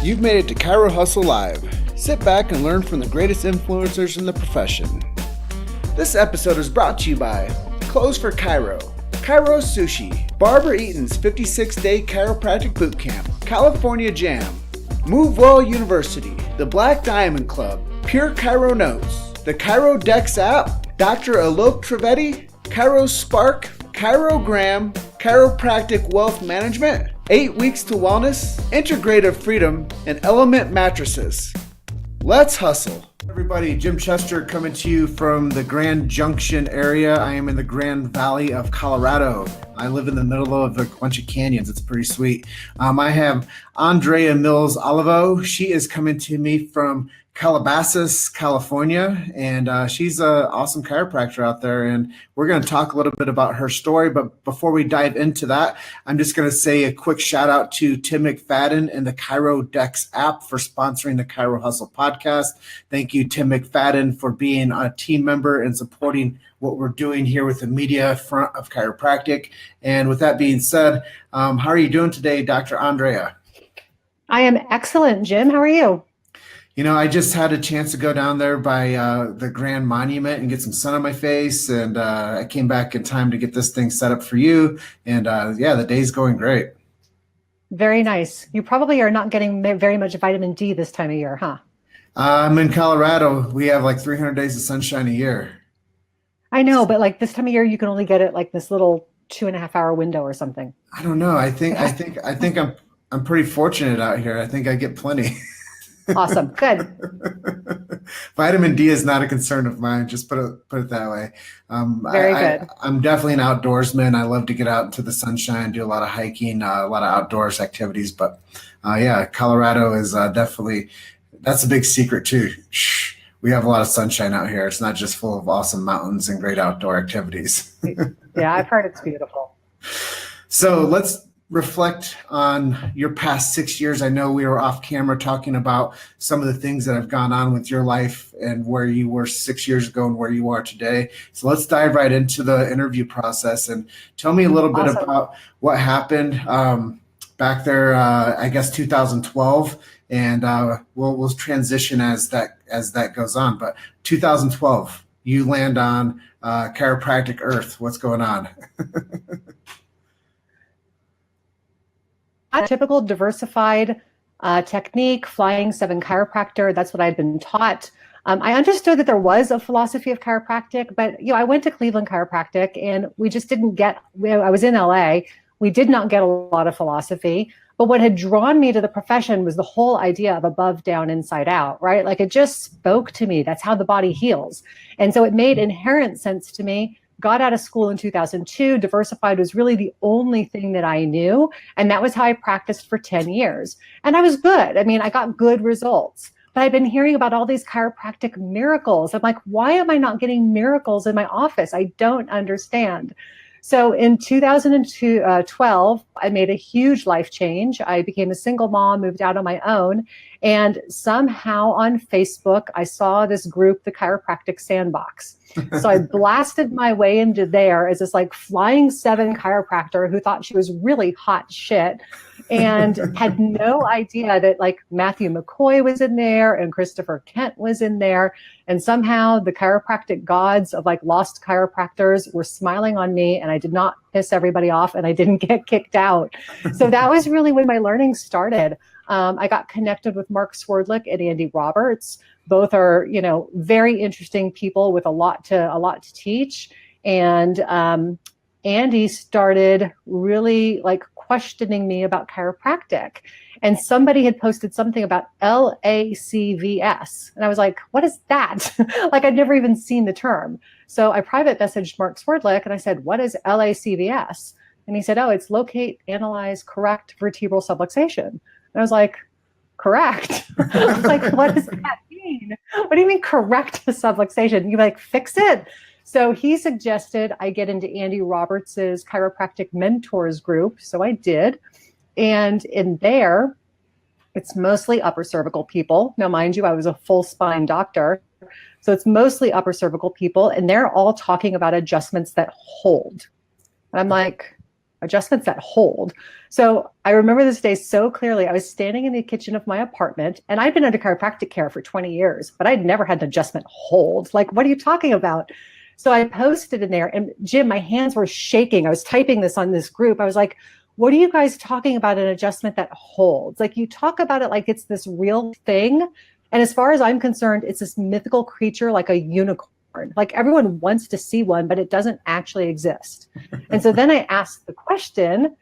You've made it to Chiro Hustle Live. Sit back and learn from the greatest influencers in the profession. This episode is brought to you by Clothes for Chiro, Chiro Sushi, Barbara Eaton's 56-day chiropractic boot camp, California Jam, Move Well University, the Black Diamond Club, Pure Chiro Notes, the Chiro Dex app, Dr. Alok Trivedi, Chiro Spark, Chirogram, Chiropractic Wealth Management, 8 Weeks to Wellness, Integrative Freedom, and Element Mattresses. Let's hustle. Everybody, Jim Chester coming to you from the Grand Junction area. I am in the Grand Valley of Colorado. I live in the middle of a bunch of canyons. It's pretty sweet. I have Andrea Mills Oliveau. She is coming to me from Calabasas, California, and she's an awesome chiropractor out there, and we're going to talk a little bit about her story. But before we dive into that, I'm just going to say a quick shout out to Tim McFadden and the Chiro Dex app for sponsoring the Chiro Hustle podcast. Thank you, Tim McFadden, for being a team member and supporting what we're doing here with the media front of chiropractic. And with that being said, how are you doing today, Dr. Andrea? I am excellent, Jim. How are you? You know, I just had a chance to go down there by the Grand Monument and get some sun on my face, and I came back in time to get this thing set up for you. And yeah, the day's going great. Very nice. You probably are not getting very much vitamin D this time of year, huh? I'm in Colorado. We have like 300 days of sunshine a year. I know, but like this time of year, you can only get it like this little 2.5 hour window or something. I don't know. I think I'm pretty fortunate out here. I think I get plenty. Awesome. Good. Vitamin D is not a concern of mine. Just put it that way. Very good. I'm definitely an outdoorsman. I love to get out into the sunshine, do a lot of hiking, a lot of outdoors activities. But yeah, Colorado is definitely, that's a big secret too. Shh, we have a lot of sunshine out here. It's not just full of awesome mountains and great outdoor activities. Yeah, I've heard it's beautiful. So let's reflect on your past 6 years. I know we were off camera talking about some of the things that have gone on with your life and where you were 6 years ago and where you are today. So let's dive right into the interview process and tell me a little bit about what happened back there, I guess 2012, and we'll transition as that goes on. But 2012, you land on chiropractic Earth. What's going on? A typical diversified technique, flying 7 chiropractor. That's what I'd been taught. I understood that there was a philosophy of chiropractic, but I went to Cleveland Chiropractic and we just didn't get, I was in LA. We did not get a lot of philosophy, but what had drawn me to the profession was the whole idea of above, down, inside out, right? Like it just spoke to me. That's how the body heals. And so it made inherent sense to me. Got out of school in 2002. Diversified was really the only thing that I knew. And that was how I practiced for 10 years. And I was good. I mean, I got good results. But I've been hearing about all these chiropractic miracles. I'm like, why am I not getting miracles in my office? I don't understand. So in 2012, I made a huge life change. I became a single mom, moved out on my own. And somehow on Facebook, I saw this group, the Chiropractic Sandbox. So I blasted my way into there as this like flying 7 chiropractor who thought she was really hot shit and had no idea that like Matthew McCoy was in there and Christopher Kent was in there. And somehow the chiropractic gods of like lost chiropractors were smiling on me, and I did not piss everybody off and I didn't get kicked out. So that was really when my learning started. I got connected with Mark Swerdlick and Andy Roberts. Both are, very interesting people with a lot to teach. And Andy started really like questioning me about chiropractic. And somebody had posted something about LACVS. And I was like, what is that? Like I'd never even seen the term. So I private messaged Mark Swerdlick and I said, what is LACVS? And he said, oh, it's locate, analyze, correct vertebral subluxation. And I was like, correct? I was like, what does that mean? What do you mean correct the subluxation? You like fix it? So he suggested I get into Andy Roberts's chiropractic mentors group. So I did. And in there, it's mostly upper cervical people. Now, mind you, I was a full spine doctor. So it's mostly upper cervical people. And they're all talking about adjustments that hold. And I'm like, adjustments that hold. So I remember this day so clearly. I was standing in the kitchen of my apartment, and I'd been under chiropractic care for 20 years, but I'd never had an adjustment hold. Like, what are you talking about? So I posted in there, and Jim, my hands were shaking. I was typing this on this group. I was like, what are you guys talking about, an adjustment that holds? Like, you talk about it like it's this real thing. And as far as I'm concerned, it's this mythical creature like a unicorn. Like, everyone wants to see one, but it doesn't actually exist. And so then I asked the question,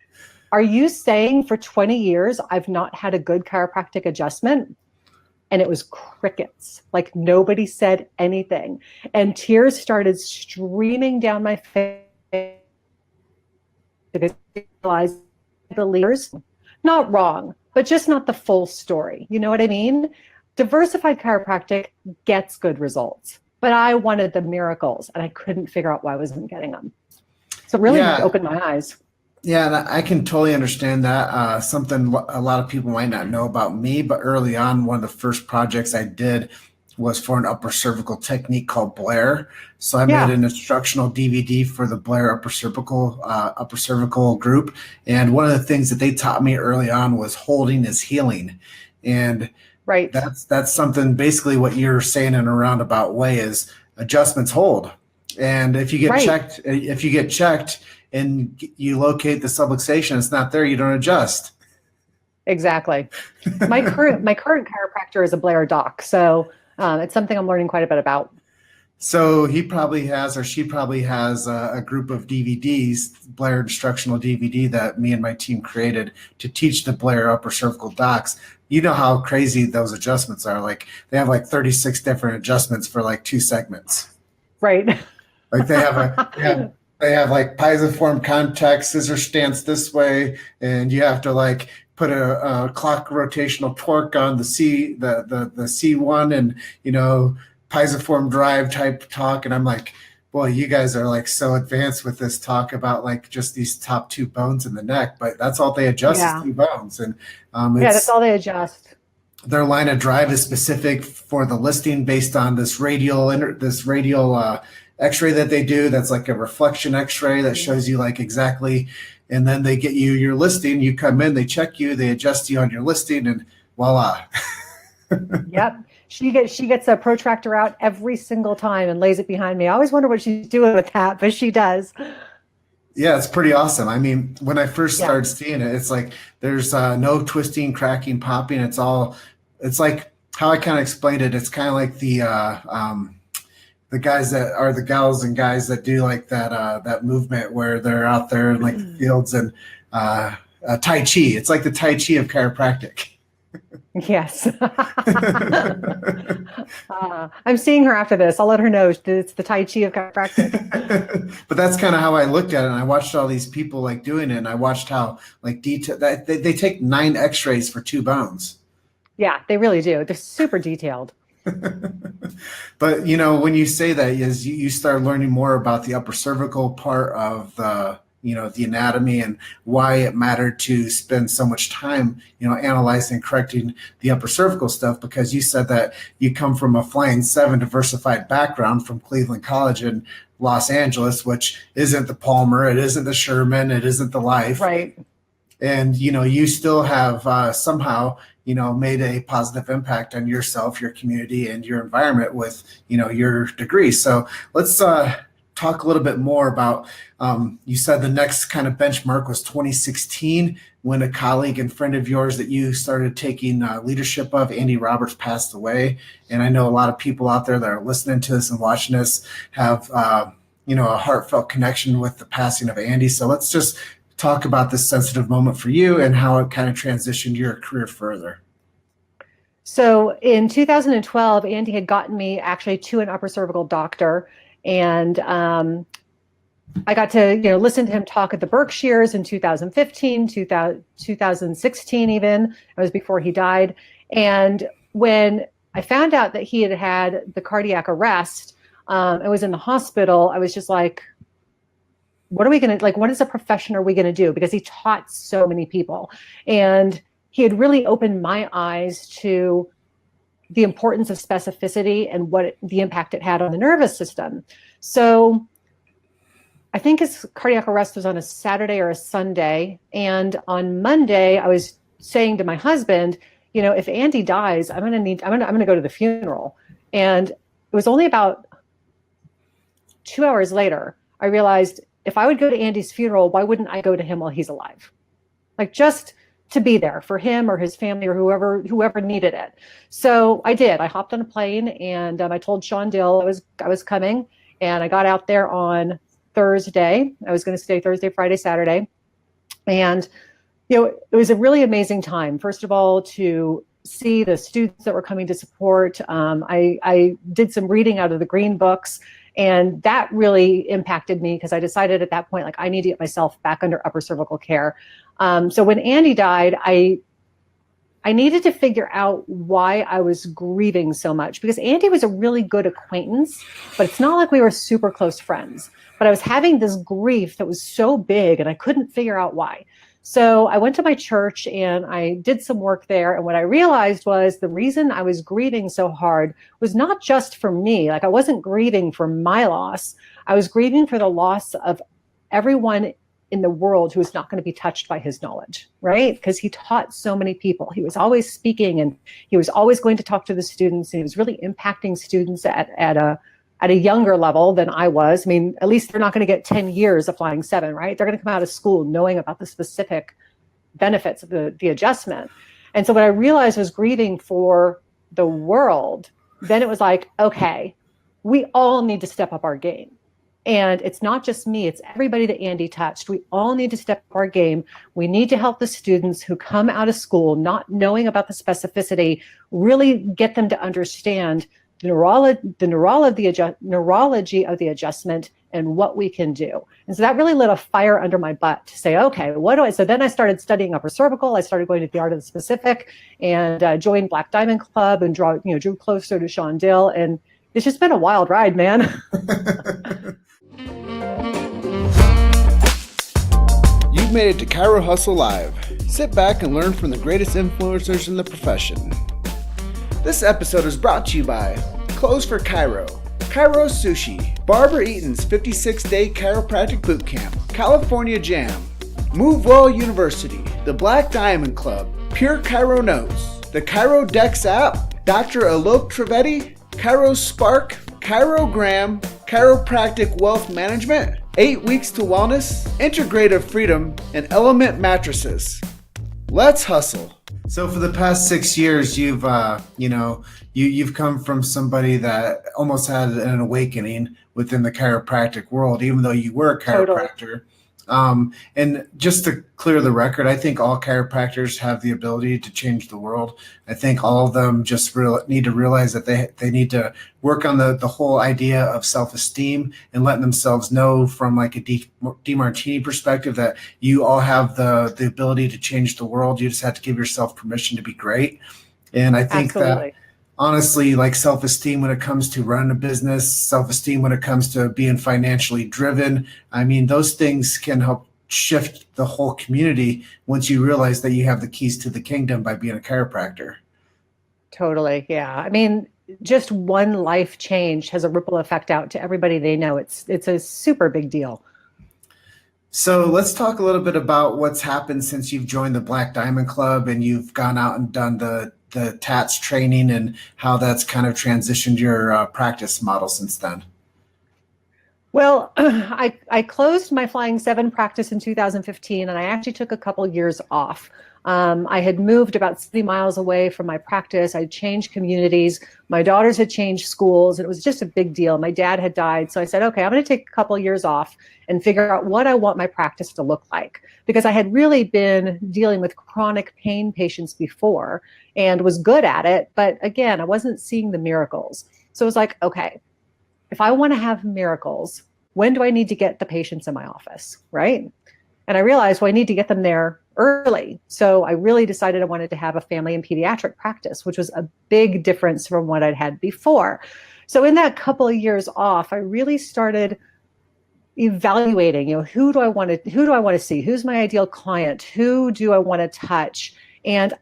are you saying for 20 years I've not had a good chiropractic adjustment? And it was crickets. Like, nobody said anything. And tears started streaming down my face because I realized the leaders, not wrong, but just not the full story. You know what I mean? Diversified chiropractic gets good results, but I wanted the miracles, and I couldn't figure out why I wasn't getting them. So it really opened my eyes. Yeah, and I can totally understand that. Something a lot of people might not know about me, but early on, one of the first projects I did was for an upper cervical technique called Blair. So I made an instructional DVD for the Blair upper cervical group. And one of the things that they taught me early on was holding is healing. And that's something, basically what you're saying in a roundabout way, is adjustments hold. And if you get checked, and you locate the subluxation, it's not there, you don't adjust. Exactly. My current chiropractor is a Blair doc, so it's something I'm learning quite a bit about. So he probably has, or she probably has, a group of DVDs, Blair instructional DVD, that me and my team created to teach the Blair upper cervical docs. You know how crazy those adjustments are. Like, they have like 36 different adjustments for like 2 segments. Right. Like, they have like piezoform contact, scissor stance this way, and you have to like put a clock rotational torque on the C1, and piezoform drive type talk. And I'm like, boy, you guys are like so advanced with this talk about like just these top 2 bones in the neck, but that's all they adjust is 2 bones. And that's all they adjust. Their line of drive is specific for the listing based on this radial X-ray that they do. That's like a reflection X-ray that shows you like exactly, and then they get you your listing. You come in, they check you, they adjust you on your listing, and voila. Yep. She gets a protractor out every single time and lays it behind me. I always wonder what she's doing with that, but she does. Yeah, it's pretty awesome. I mean, when I first started seeing it, it's like there's no twisting, cracking, popping. It's like how I kind of explained it. It's kind of like the guys that are the gals and guys that do like that movement where they're out there in like the fields, and Tai Chi. It's like the Tai Chi of chiropractic. Yes. I'm seeing her after this. I'll let her know it's the Tai Chi of chiropractic. But that's kind of how I looked at it. And I watched all these people like doing it, and I watched how like detail that they take 9 X-rays for 2 bones. Yeah, they really do. They're super detailed. But when you say that, is you start learning more about the upper cervical part of the anatomy, and why it mattered to spend so much time analyzing and correcting the upper cervical stuff, because you said that you come from a Flying 7 diversified background from Cleveland College in Los Angeles, which isn't the Palmer, it isn't the Sherman, it isn't the Life, right? And you still have somehow made a positive impact on yourself, your community, and your environment with, your degree. So let's talk a little bit more about, you said the next kind of benchmark was 2016, when a colleague and friend of yours that you started taking leadership of, Andy Roberts, passed away. And I know a lot of people out there that are listening to this and watching this have, a heartfelt connection with the passing of Andy. So let's just talk about this sensitive moment for you and how it kind of transitioned your career further. So in 2012, Andy had gotten me actually to an upper cervical doctor, and I got to listen to him talk at the Berkshires in 2015, 2016 even. It was before he died. And when I found out that he had had the cardiac arrest, I was in the hospital. I was just like, what is a profession are we going to do? Because he taught so many people, and he had really opened my eyes to the importance of specificity and the impact it had on the nervous system. So I think his cardiac arrest was on a Saturday or a Sunday. And on Monday, I was saying to my husband, if Andy dies, I'm gonna go to the funeral. And it was only about 2 hours later, I realized if I would go to Andy's funeral, why wouldn't I go to him while he's alive? Like, just to be there for him or his family or whoever needed it. So I did. I hopped on a plane and I told Sean Dill I was coming, and I got out there on Thursday. I was going to stay Thursday, Friday, Saturday. And, it was a really amazing time. First of all, to see the students that were coming to support. I did some reading out of the green books, and that really impacted me because I decided at that point, like, I need to get myself back under upper cervical care. So when Andy died, I needed to figure out why I was grieving so much, because Andy was a really good acquaintance, but it's not like we were super close friends. But I was having this grief that was so big and I couldn't figure out why. So I went to my church and I did some work there. And what I realized was the reason I was grieving so hard was not just for me. Like, I wasn't grieving for my loss. I was grieving for the loss of everyone in the world who is not going to be touched by his knowledge, right? Because he taught so many people. He was always speaking and he was always going to talk to the students. And he was really impacting students at a younger level than I was. I mean, at least they're not going to get 10 years of flying 7, right? They're going to come out of school knowing about the specific benefits of the adjustment. And so what I realized was grieving for the world. Then it was like, okay, we all need to step up our game. And it's not just me, it's everybody that Andy touched. We all need to step up our game. We need to help the students who come out of school not knowing about the specificity, really get them to understand the neurology of the adjustment and what we can do. And so that really lit a fire under my butt to say, okay, so then I started studying upper cervical. I started going to the Art of the Specific and joined Black Diamond Club and drew closer to Sean Dill. And it's just been a wild ride, man. You've made it to Chiro Hustle Live. Sit back and learn from the greatest influencers in the profession. This episode is brought to you by Clothes for Chiro, Chiro Sushi, Barbara Eaton's 56-day chiropractic boot camp, California Jam, Move Well University, the Black Diamond Club, Pure Chiro Notes, the Chiro Dex app, Dr. Alok Trivedi, Chiro Spark, Chirogram, Chiropractic Wealth Management, 8 Weeks to Wellness, Integrative Freedom, and Element Mattresses. Let's hustle. So for the past 6 years, you've come from somebody that almost had an awakening within the chiropractic world, even though you were a chiropractor. Totally. And just to clear the record, I think all chiropractors have the ability to change the world. I think all of them just need to realize that they need to work on the whole idea of self-esteem and letting themselves know from like a DeMartini perspective that you all have the ability to change the world. You just have to give yourself permission to be great. And I think that honestly, like self-esteem when it comes to running a business, self-esteem when it comes to being financially driven, I mean, those things can help shift the whole community once you realize that you have the keys to the kingdom by being a chiropractor. Totally. Yeah. I mean, just one life change has a ripple effect out to everybody they know. It's a super big deal. So let's talk a little bit about what's happened since you've joined the Black Diamond Club and you've gone out and done the TATS training and how that's kind of transitioned your practice model since then. Well, I closed my Flying 7 practice in 2015, and I actually took a couple years off. I had moved about 60 miles away from my practice. I'd changed communities. My daughters had changed schools. And it was just a big deal. My dad had died. So I said, okay, I'm going to take a couple years off and figure out what I want my practice to look like. Because I had really been dealing with chronic pain patients before and was good at it. But again, I wasn't seeing the miracles. So it was like, okay, if I want to have miracles, when do I need to get the patients in my office, right? And I realized, well, I need to get them there early. So I really decided I wanted to have a family and pediatric practice, which was a big difference from what I'd had before. So in that couple of years off, I really started evaluating, who do I want to see? Who's my ideal client? Who do I want to touch? And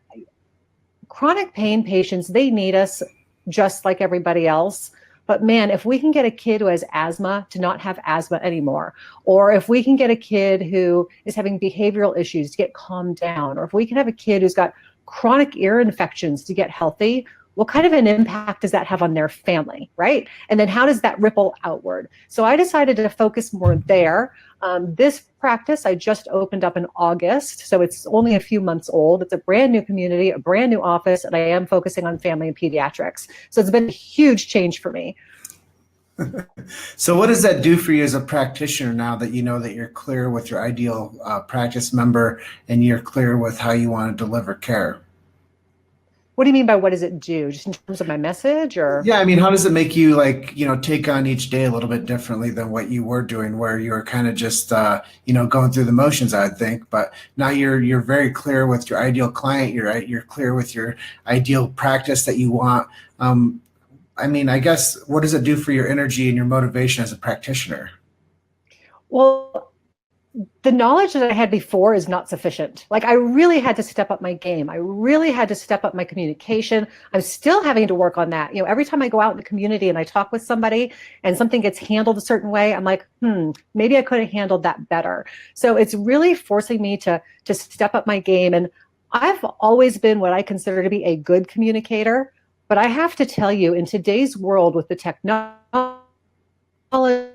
chronic pain patients, they need us just like everybody else. But man, if we can get a kid who has asthma to not have asthma anymore, or if we can get a kid who is having behavioral issues to get calmed down, or if we can have a kid who's got chronic ear infections to get healthy, what kind of an impact does that have on their family, right? And then how does that ripple outward? So I decided to focus more there. This practice I just opened up in August, so it's only a few months old. It's a brand new community, a brand new office, and I am focusing on family and pediatrics. So it's been a huge change for me. So what does that do for you as a practitioner now that you know that you're clear with your ideal practice member and you're clear with how you want to deliver care? What do you mean by what does it do? Just in terms of my message, or? Yeah, I mean, how does it make you take on each day a little bit differently than what you were doing, where you were kind of just going through the motions, I would think, but now you're very clear with your ideal client, you're clear with your ideal practice that you want. I mean, I guess, what does it do for your energy and your motivation as a practitioner? Well, the knowledge that I had before is not sufficient. Like, I really had to step up my game. I really had to step up my communication. I'm still having to work on that. Every time I go out in the community and I talk with somebody and something gets handled a certain way, I'm like, maybe I could have handled that better. So it's really forcing me to step up my game. And I've always been what I consider to be a good communicator. But I have to tell you, in today's world with the technology and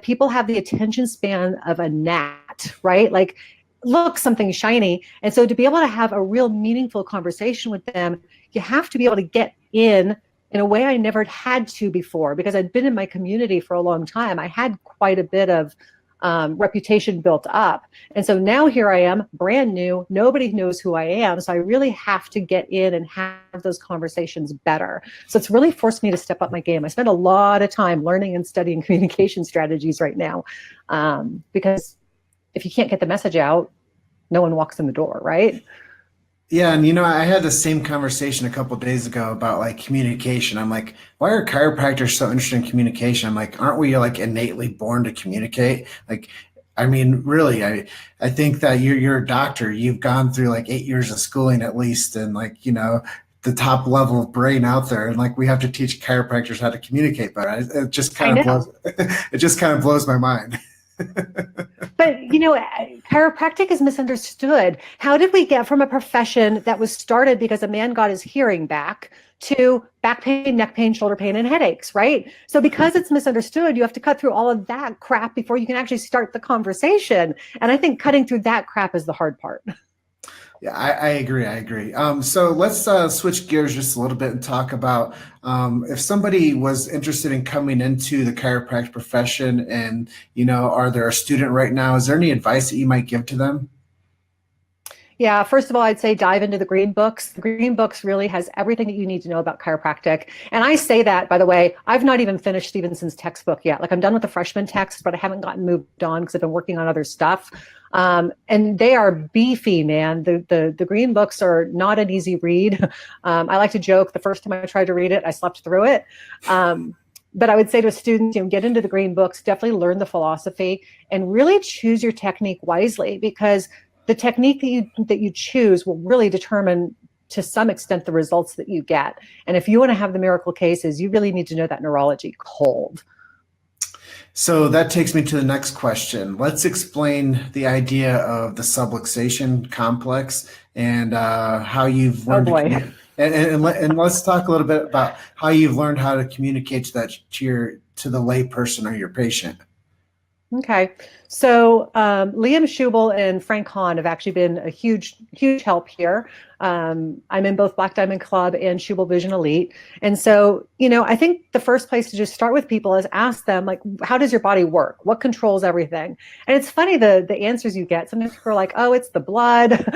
people have the attention span of a gnat, right? Like, look, something shiny. And so to be able to have a real meaningful conversation with them, you have to be able to get in a way I never had to before, because I'd been in my community for a long time. I had quite a bit of reputation built up. And so now here I am, brand new. Nobody knows who I am. So I really have to get in and have those conversations better. So it's really forced me to step up my game. I spend a lot of time learning and studying communication strategies right now, because if you can't get the message out, no one walks in the door, right? Yeah, and I had the same conversation a couple of days ago about communication. I'm like, why are chiropractors so interested in communication? I'm like, aren't we innately born to communicate? I mean, really, I think that you're a doctor. You've gone through 8 years of schooling at least, and the top level of brain out there, and we have to teach chiropractors how to communicate better. It just kind of blows. It just kind of blows my mind. But, chiropractic is misunderstood. How did we get from a profession that was started because a man got his hearing back to back pain, neck pain, shoulder pain, and headaches, right? So because it's misunderstood, you have to cut through all of that crap before you can actually start the conversation. And I think cutting through that crap is the hard part. Yeah, I agree. So let's switch gears just a little bit and talk about if somebody was interested in coming into the chiropractic profession and, are they a student right now? Is there any advice that you might give to them? Yeah, first of all, I'd say dive into the Green Books. The Green Books really has everything that you need to know about chiropractic. And I say that, by the way, I've not even finished Stevenson's textbook yet. I'm done with the freshman text, but I haven't gotten moved on because I've been working on other stuff. And they are beefy, man. The Green Books are not an easy read. I like to joke, the first time I tried to read it, I slept through it. But I would say to students, get into the Green Books, definitely learn the philosophy, and really choose your technique wisely, because the technique that you choose will really determine, to some extent, the results that you get. And if you want to have the miracle cases, you really need to know that neurology cold. So that takes me to the next question. Let's explain the idea of the subluxation complex and how you've learned and let's talk a little bit about how you've learned how to communicate to the lay person or your patient. Okay. So Liam Schubel and Frank Hahn have actually been a huge help here. I'm in both Black Diamond Club and Schubel Vision Elite. And so, I think the first place to just start with people is ask them, how does your body work? What controls everything? And it's funny, the answers you get. Sometimes people are like, oh, it's the blood.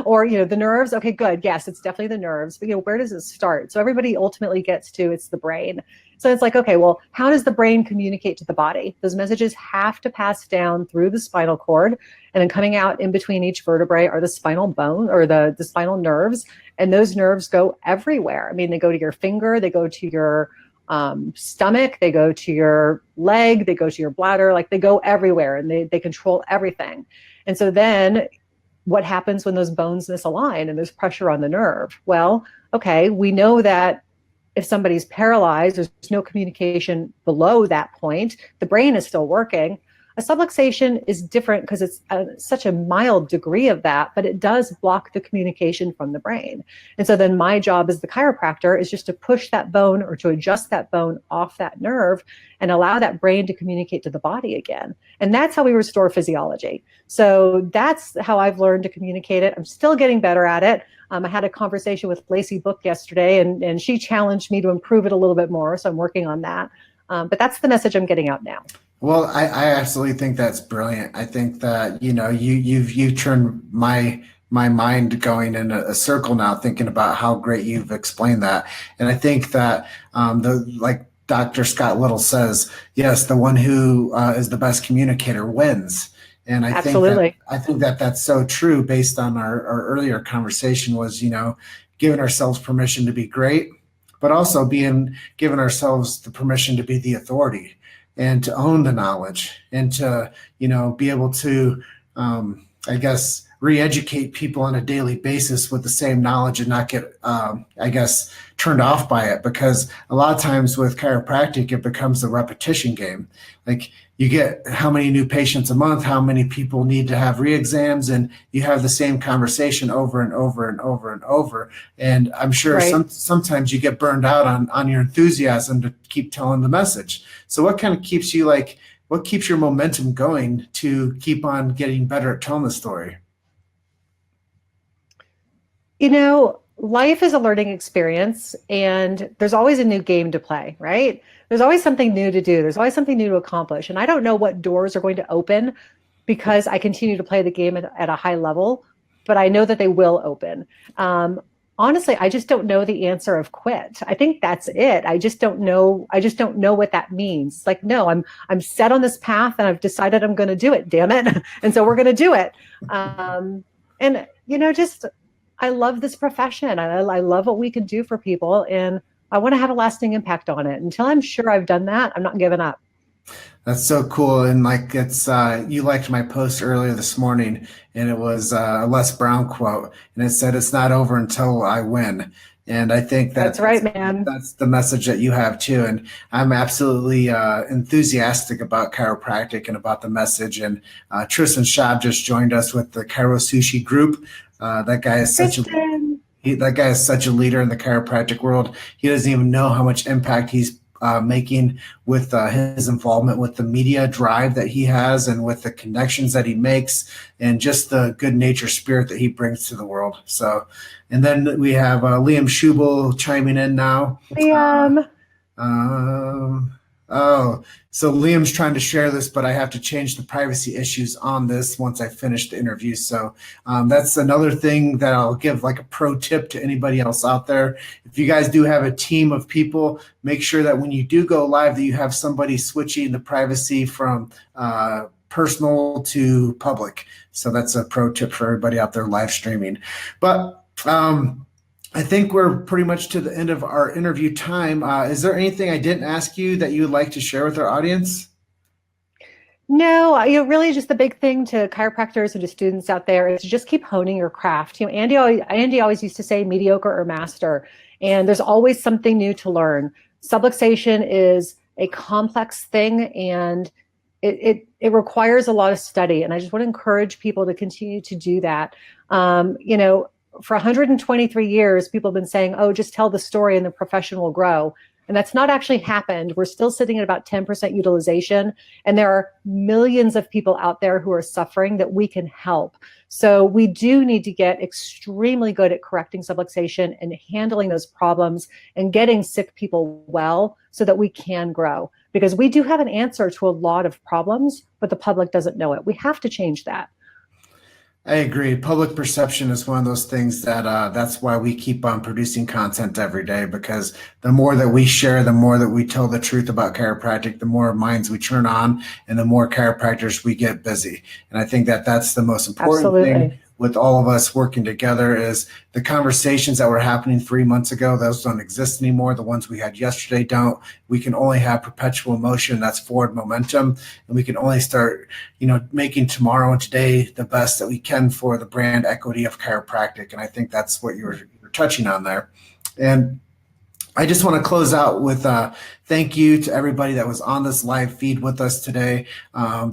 Or, the nerves. Okay, good. Yes, it's definitely the nerves. But, where does it start? So everybody ultimately gets to, it's the brain. So it's like, okay, well, how does the brain communicate to the body? Those messages have to pass down through the spinal cord, and then coming out in between each vertebrae are the spinal bone or the spinal nerves. And those nerves go everywhere. I mean, they go to your finger, they go to your stomach, they go to your leg, they go to your bladder, they go everywhere, and they control everything. And so then what happens when those bones misalign and there's pressure on the nerve? Well, okay, we know that if somebody's paralyzed, there's no communication below that point. The brain is still working. A subluxation is different because it's such a mild degree of that, but it does block the communication from the brain. And so then my job as the chiropractor is just to push that bone or to adjust that bone off that nerve and allow that brain to communicate to the body again. And that's how we restore physiology. So that's how I've learned to communicate it. I'm still getting better at it. I had a conversation with Lacey Book yesterday, and she challenged me to improve it a little bit more. So I'm working on that. But that's the message I'm getting out now. Well, I absolutely think that's brilliant. I think that, you've turned my mind going in a circle now, thinking about how great you've explained that. And I think that like Dr. Scott Little says, yes, the one who is the best communicator wins. And I think that that's so true based on our earlier conversation was, giving ourselves permission to be great, but also giving ourselves the permission to be the authority and to own the knowledge and to, be able to, re-educate people on a daily basis with the same knowledge and not get, turned off by it. Because a lot of times with chiropractic, it becomes a repetition game. Like you get how many new patients a month, how many people need to have re-exams, and you have the same conversation over and over and over and over. And I'm sure sometimes you get burned out on your enthusiasm to keep telling the message. So what kind of keeps you what keeps your momentum going to keep on getting better at telling the story? Life is a learning experience, and there's always a new game to play, right? There's always something new to do. There's always something new to accomplish. And I don't know what doors are going to open because I continue to play the game at a high level, but I know that they will open. Honestly, I just don't know the answer of quit. I think that's it. I just don't know what that means. Like, no, I'm set on this path and I've decided I'm going to do it, damn it. And so we're going to do it. I love this profession. I love what we can do for people, and I want to have a lasting impact on it. Until I'm sure I've done that, I'm not giving up. That's so cool. And it's you liked my post earlier this morning, and it was a Les Brown quote, and it said, "It's not over until I win." And I think that's right, man. That's the message that you have too. And I'm absolutely enthusiastic about chiropractic and about the message. And Tristan Schaub just joined us with the Chiro Sushi group. That guy is such a leader in the chiropractic world. He doesn't even know how much impact he's making with his involvement with the media drive that he has and with the connections that he makes and just the good nature spirit that he brings to the world. So, and then we have Liam Schubel chiming in now. Liam. So Liam's trying to share this, but I have to change the privacy issues on this once I finish the interview. So that's another thing that I'll give like a pro tip to anybody else out there. If you guys do have a team of people, make sure that when you do go live that you have somebody switching the privacy from personal to public. So that's a pro tip for everybody out there live streaming. But I think we're pretty much to the end of our interview time. Is there anything I didn't ask you that you would like to share with our audience? No, really just the big thing to chiropractors and to students out there is to just keep honing your craft. Andy always used to say mediocre or master, and there's always something new to learn. Subluxation is a complex thing, and it requires a lot of study. And I just want to encourage people to continue to do that. For 123 years, people have been saying, oh, just tell the story and the profession will grow. And that's not actually happened. We're still sitting at about 10% utilization. And there are millions of people out there who are suffering that we can help. So we do need to get extremely good at correcting subluxation and handling those problems and getting sick people well so that we can grow. Because we do have an answer to a lot of problems, but the public doesn't know it. We have to change that. I agree. Public perception is one of those things that that's why we keep on producing content every day, because the more that we share, the more that we tell the truth about chiropractic, the more minds we turn on and the more chiropractors we get busy. And I think that that's the most important thing. with all of us working together is the conversations that were happening 3 months ago, those don't exist anymore. The ones we had yesterday don't. We can only have perpetual motion. That's forward momentum. And we can only start, making tomorrow and today the best that we can for the brand equity of chiropractic. And I think that's what you're touching on there. And I just want to close out with thank you to everybody that was on this live feed with us today.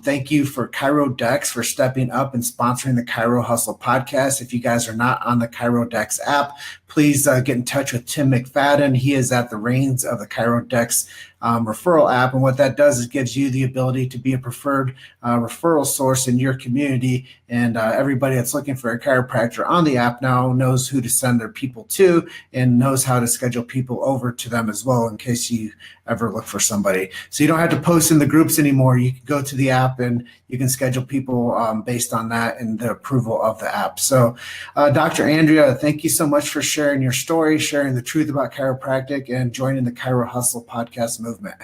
Thank you for Chiro Dex for stepping up and sponsoring the Chiro Hustle podcast. If you guys are not on the Chiro Dex app, please get in touch with Tim McFadden. He is at the reins of the Chiro Dex referral app. And what that does is gives you the ability to be a preferred referral source in your community. And everybody that's looking for a chiropractor on the app now knows who to send their people to and knows how to schedule people over to them as well in case you ever look for somebody. So you don't have to post in the groups anymore. You can go to the app and you can schedule people based on that and the approval of the app. So Dr. Andrea, thank you so much for sharing your story, sharing the truth about chiropractic, and joining the Chiro Hustle podcast movement.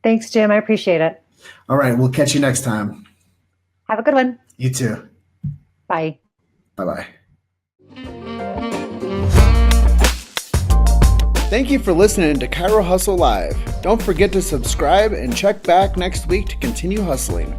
Thanks, Jim. I appreciate it. All right. We'll catch you next time. Have a good one. You too. Bye. Bye-bye. Thank you for listening to Chiro Hustle Live. Don't forget to subscribe and check back next week to continue hustling.